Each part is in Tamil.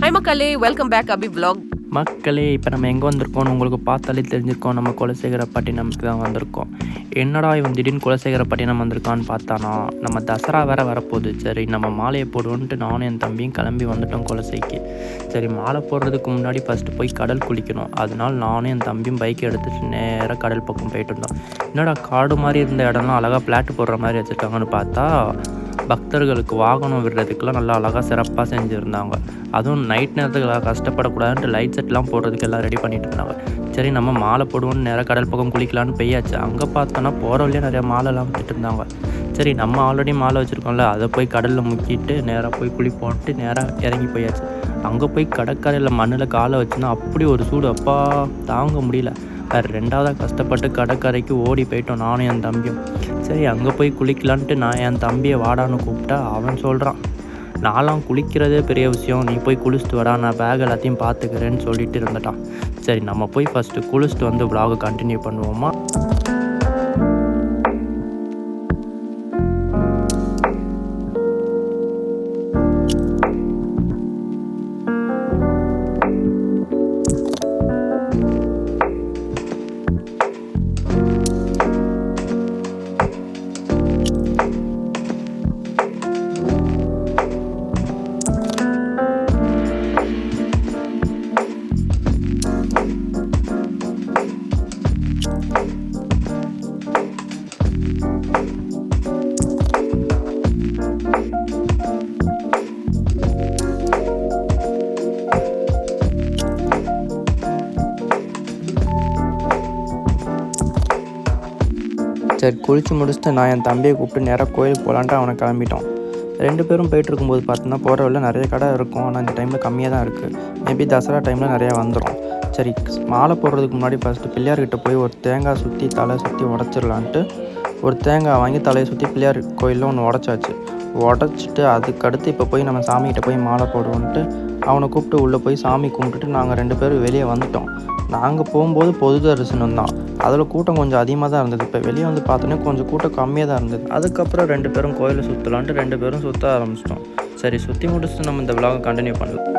ஹாய் மக்களே, வெல்கம் பேக் அபி vlog. மக்களே, இப்போ நம்ம எங்கே வந்திருக்கோம்னு உங்களுக்கு பார்த்தாலே தெரிஞ்சிருக்கோம். நம்ம குலசேகரப்பட்டினம்க்கு தான் வந்திருக்கோம். என்னடா இவன் திடீர்னு குலசேகரப்பட்டினம் வந்திருக்கான்னு பார்த்தானா, நம்ம தசரா வேறு வரப்போகுது. சரி, நம்ம மாலையை போடுவோன்ட்டு நானும் என் தம்பியும் கிளம்பி வந்துட்டோம் குலசைக்கு. சரி, மாலை போடுறதுக்கு முன்னாடி ஃபஸ்ட்டு போய் கடல் குளிக்கணும். அதனால் நானும் என் தம்பியும் பைக்கை எடுத்துகிட்டு நேராக கடல் பக்கம் போயிட்டு இருந்தோம். என்னடா காடு மாதிரி இருந்த இடம்லாம் அழகாக பிளாட்டு போடுற மாதிரி வச்சுருக்காங்கன்னு பார்த்தா, பக்தர்களுக்கு வாகனம் விடுறதுக்கெல்லாம் நல்லா அழகாக சிறப்பாக செஞ்சுருந்தாங்க. அதுவும் நைட் நேரத்துக்கு கஷ்டப்படக்கூடாதுன்ட்டு லைட் செட்லாம் போடுறதுக்கு எல்லாம் ரெடி பண்ணிட்டு இருந்தாங்க. சரி, நம்ம மாலை போடுவோன்னு நேராக கடல் பக்கம் குளிக்கலான்னு பெய்யாச்சு. அங்கே பார்த்தோன்னா போகிற வழியாக நிறையா மாலைலாம் விட்டுட்டு இருந்தாங்க. சரி, நம்ம ஆல்ரெடி மாலை வச்சுருக்கோம்ல, அதை போய் கடலில் முக்கிட்டு நேராக போய் குளிப்போன்ட்டு நேராக இறங்கி போயாச்சு. அங்கே போய் கடற்கரையில் மண்ணில் காலை வச்சுன்னா அப்படி ஒரு சூடு, அப்பா தாங்க முடியல. வேறு ரெண்டாவதாக கஷ்டப்பட்டு கடற்கரைக்கு ஓடி போயிட்டோம் நானும் என் தம்பியும். சரி, அங்கே போய் குளிக்கலான்ட்டு நான் என் தம்பியை வாடான்னு கூப்பிட்டா அவன் சொல்கிறான், நான்லாம் குளிக்கிறதே பெரிய விஷயம், நீ போய் குளிச்சுட்டு வாடா, நான் பேக் எல்லாத்தையும் பார்த்துக்கிறேன்னு சொல்லிட்டு இருந்துட்டான். சரி, நம்ம போய் ஃபஸ்ட்டு குளிச்சுட்டு வந்து vlog கண்டினியூ பண்ணுவோமா? சரி, குளித்து முடிச்சுட்டு நான் என் தம்பியை கூப்பிட்டு நேராக கோயிலுக்கு போகலான்ட்டு அவனை கிளம்பிட்டோம். 2 பேரும் போயிட்டு இருக்கும்போது பார்த்தோன்னா போகிற வழியில் நிறைய கடை இருக்கும். ஆனால் இந்த டைமில் கம்மியாக தான் இருக்குது. மேபி தசரா டைமில் நிறையா வந்துடும். சரி, மாலை போடுறதுக்கு முன்னாடி ஃபஸ்ட்டு பிள்ளையார்கிட்ட போய் ஒரு தேங்காய் சுற்றி தலை சுற்றி உடச்சிடலான்ட்டு ஒரு தேங்காய் வாங்கி தலையை சுற்றி பிள்ளையார் கோயிலில் ஒன்று உடச்சாச்சு. உடச்சிட்டு அதுக்கடுத்து இப்போ போய் நம்ம சாமிகிட்ட போய் மாலை போடுவோன்ட்டு அவனை கூப்பிட்டு உள்ளே போய் சாமி கும்பிட்டுட்டு நாங்கள் 2 பேரும் வெளியே வந்துட்டோம். நாங்கள் போகும்போது பொது தரிசனம் தான். அதில் கூட்டம் கொஞ்சம் அதிகமாக தான் இருந்தது. இப்போ வெளியே வந்து பார்த்தோன்னே கொஞ்சம் கூட்டம் கம்மியாக தான் இருந்தது. அதுக்கப்புறம் 2 பேரும் கோயிலை சுற்றலான்ட்டு 2 பேரும் சுற்ற ஆரம்பிச்சிட்டோம். சரி, சுற்றி முடிச்சுட்டு நம்ம இந்த vlog கண்டினியூ பண்ணலாம்.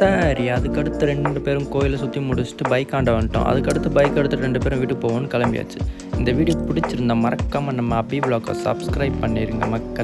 சரி, அதுக்கடுத்து 2 பேரும் கோயிலை சுற்றி முடிச்சுட்டு பைக்காண்ட வந்துட்டோம். அதுக்கடுத்து பைக் எடுத்துட்டு 2 பேரும் வீட்டுக்கு போவோன்னு கிளம்பியாச்சு. இந்த வீடியோ பிடிச்சிருந்தா மறக்காமல் நம்ம அபி vlog சப்ஸ்கிரைப் பண்ணிடுங்க மக்கள்.